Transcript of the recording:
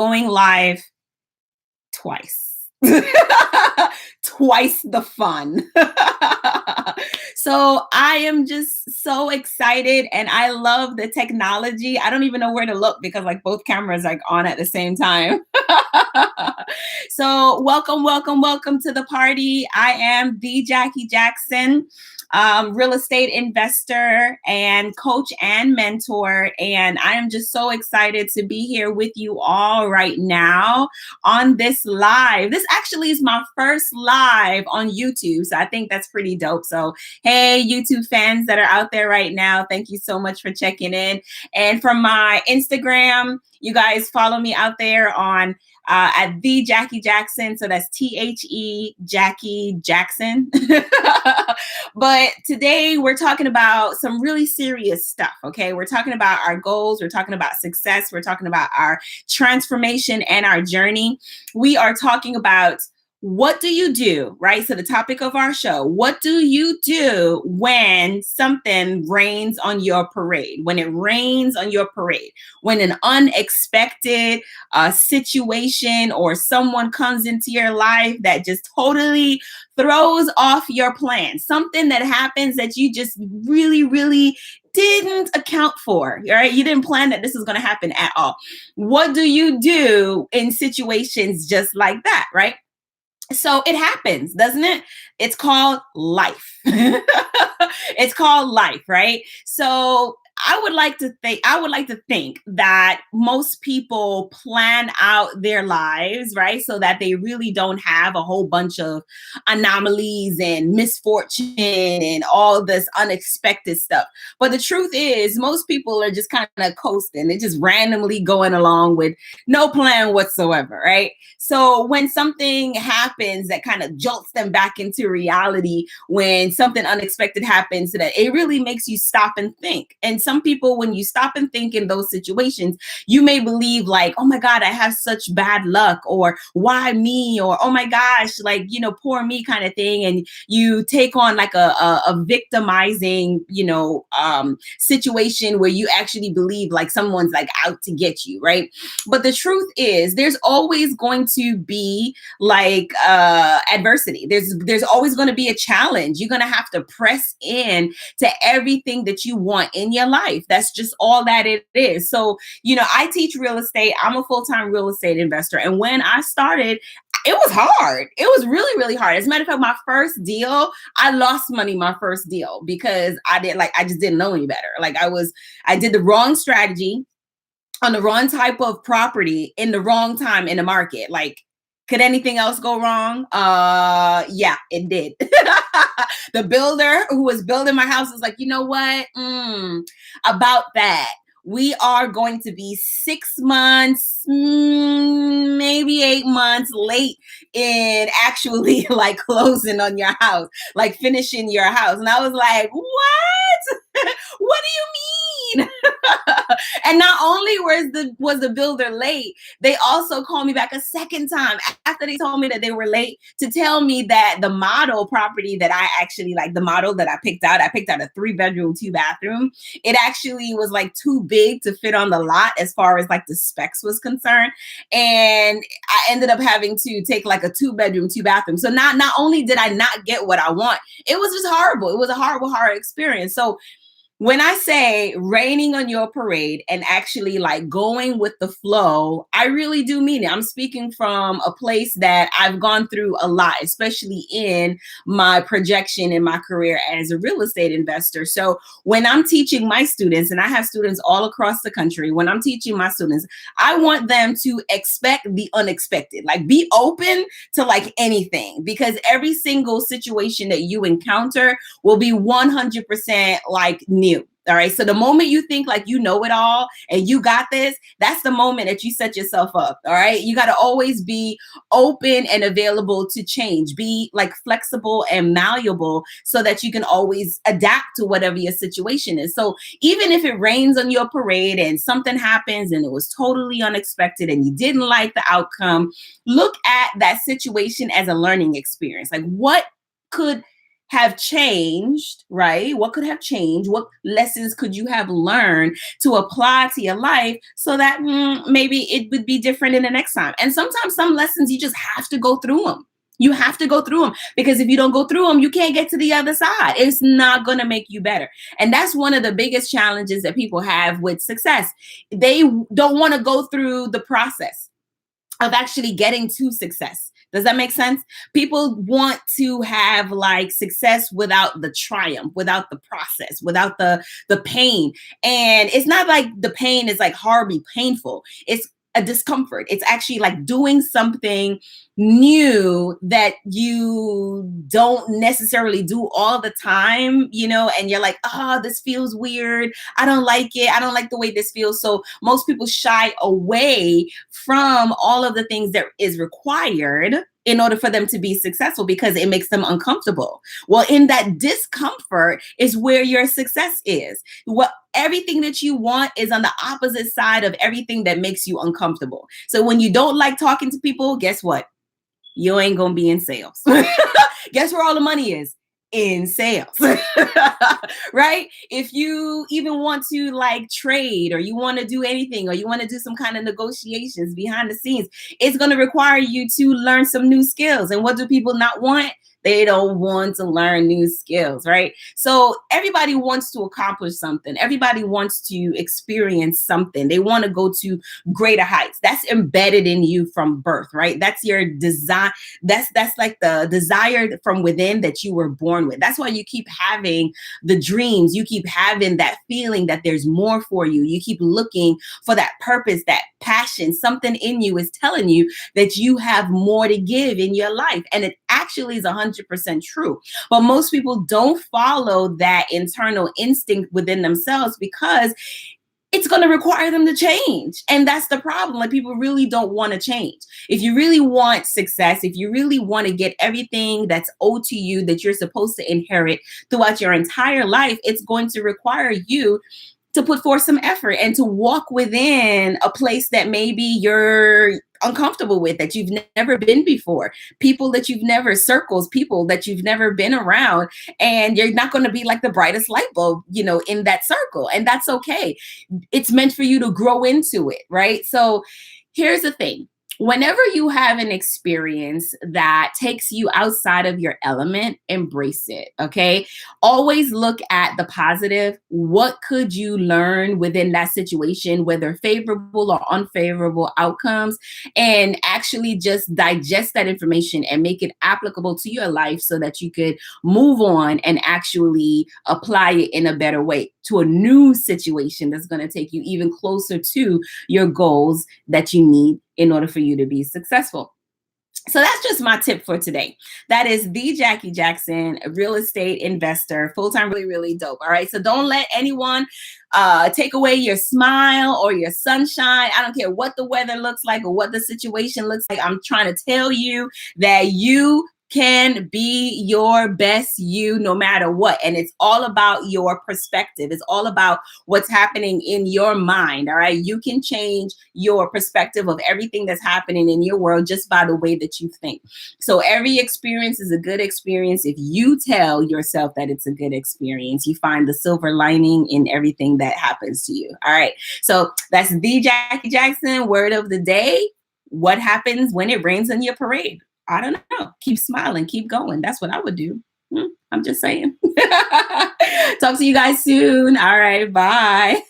going live twice. Twice the fun. So I am just so excited and I love the technology. I don't even know where to look because like both cameras are on at the same time. So welcome to the party. I am the Jackie Jackson, real estate investor and coach and mentor. And I am just so excited to be here with you all right now on this live. This actually is my first live on YouTube. So I think that's pretty dope. So, hey, YouTube fans that are out there right now, thank you so much for checking in. And from my Instagram, you guys follow me out there on at the Jackie Jackson. So that's THE Jackie Jackson. But today we're talking about some really serious stuff. Okay. We're talking about our goals. We're talking about success. We're talking about our transformation and our journey. We are talking about what do you do, right? So the topic of our show, what do you do when something rains on your parade? When it rains on your parade, when an unexpected situation or someone comes into your life that just totally throws off your plan, something that happens that you just really didn't account for, all right? You didn't plan that this is going to happen at all. What do you do in situations just like that, right? So it happens, doesn't it? It's called life. It's called life, right? So I would like to think that most people plan out their lives, right? So that they really don't have a whole bunch of anomalies and misfortune and all this unexpected stuff. But the truth is, most people are just kind of coasting. They're just randomly going along with no plan whatsoever, right? So when something happens that kind of jolts them back into reality, when something unexpected happens, that it really makes you stop and think. And some people, when you stop and think in those situations, you may believe like, oh my God, I have such bad luck, or why me, or oh my gosh, like, poor me kind of thing. And you take on like a victimizing, situation where you actually believe like someone's like out to get you, right? But the truth is there's always going to be like adversity. There's always going to be a challenge. You're going to have to press in to everything that you want in your life. That's just all that it is. So, I teach real estate. I'm a full-time real estate investor. And when I started, it was hard. It was really hard. As a matter of fact, my first deal, I lost money my first deal because I just didn't know any better. Like I did the wrong strategy on the wrong type of property in the wrong time in the market. Like, could anything else go wrong? Yeah, it did. The builder who was building my house was like, you know what? About that. We are going to be 6 months, maybe 8 months late in actually like closing on your house, like finishing your house. And I was like, what? What do you mean? And not only was the builder late, they also called me back a second time after they told me that they were late to tell me that the model property that I actually like, the model that I picked out a 3-bedroom, 2-bathroom. It actually was like too big to fit on the lot as far as like the specs was concerned. And I ended up having to take like a 2-bedroom, 2-bathroom. So not only did I not get what I want, it was just horrible. It was a horrible experience. So when I say raining on your parade and actually like going with the flow, I really do mean it. I'm speaking from a place that I've gone through a lot, especially in my projection in my career as a real estate investor. So when I'm teaching my students, and I have students all across the country, when I'm teaching my students, I want them to expect the unexpected, like be open to like anything, because every single situation that you encounter will be 100% like new. All right. So the moment you think like you know it all and you got this, that's the moment that you set yourself up. All right. You got to always be open and available to change, be like flexible and malleable so that you can always adapt to whatever your situation is. So even if it rains on your parade and something happens and it was totally unexpected and you didn't like the outcome, look at that situation as a learning experience. Like what could have changed, right? What could have changed? What lessons could you have learned to apply to your life so that maybe it would be different in the next time? And sometimes some lessons you just have to go through them. You have to go through them because if you don't go through them, you can't get to the other side. It's not going to make you better. And that's one of the biggest challenges that people have with success. They don't want to go through the process of actually getting to success. Does that make sense? People want to have like success without the triumph, without the process, without the pain. And it's not like the pain is like horribly painful. It's a discomfort. It's actually like doing something new that you don't necessarily do all the time, you know, and you're like, oh, this feels weird. I don't like it. I don't like the way this feels. So most people shy away from all of the things that is required in order for them to be successful because it makes them uncomfortable. Well, in that discomfort is where your success is. What everything that you want is on the opposite side of everything that makes you uncomfortable. So when you don't like talking to people, guess what? You ain't gonna be in sales. Guess where all the money is? In sales. Right? If you even want to like trade or you want to do anything or you want to do some kind of negotiations behind the scenes, it's going to require you to learn some new skills. And what do people not want? They don't want to learn new skills, right? So everybody wants to accomplish something. Everybody wants to experience something. They want to go to greater heights. That's embedded in you from birth, right? That's your design. That's like the desire from within that you were born with. That's why you keep having the dreams. You keep having that feeling that there's more for you. You keep looking for that purpose, that passion. Something in you is telling you that you have more to give in your life. And it actually is 100% true. But most people don't follow that internal instinct within themselves because it's going to require them to change. And that's the problem. Like people really don't want to change. If you really want success, if you really want to get everything that's owed to you that you're supposed to inherit throughout your entire life, it's going to require you to put forth some effort and to walk within a place that maybe you're uncomfortable with, that you've never been before, people that you've never circles, people that you've never been around, and you're not going to be like the brightest light bulb, you know, in that circle. And that's okay. It's meant for you to grow into it, right? So here's the thing. Whenever you have an experience that takes you outside of your element, embrace it, okay? Always look at the positive. What could you learn within that situation, whether favorable or unfavorable outcomes, and actually just digest that information and make it applicable to your life so that you could move on and actually apply it in a better way to a new situation that's going to take you even closer to your goals that you need in order for you to be successful. So that's just my tip for today. That is the Jackie Jackson, a real estate investor, full-time, really, really dope. All right. So don't let anyone take away your smile or your sunshine. I don't care what the weather looks like or what the situation looks like. I'm trying to tell you that you can be your best you no matter what. And it's all about your perspective. It's all about what's happening in your mind. All right. You can change your perspective of everything that's happening in your world just by the way that you think. So every experience is a good experience. If you tell yourself that it's a good experience, you find the silver lining in everything that happens to you. All right. So that's the Jackie Jackson word of the day. What happens when it rains on your parade? I don't know. Keep smiling. Keep going. That's what I would do. I'm just saying. Talk to you guys soon. All right. Bye.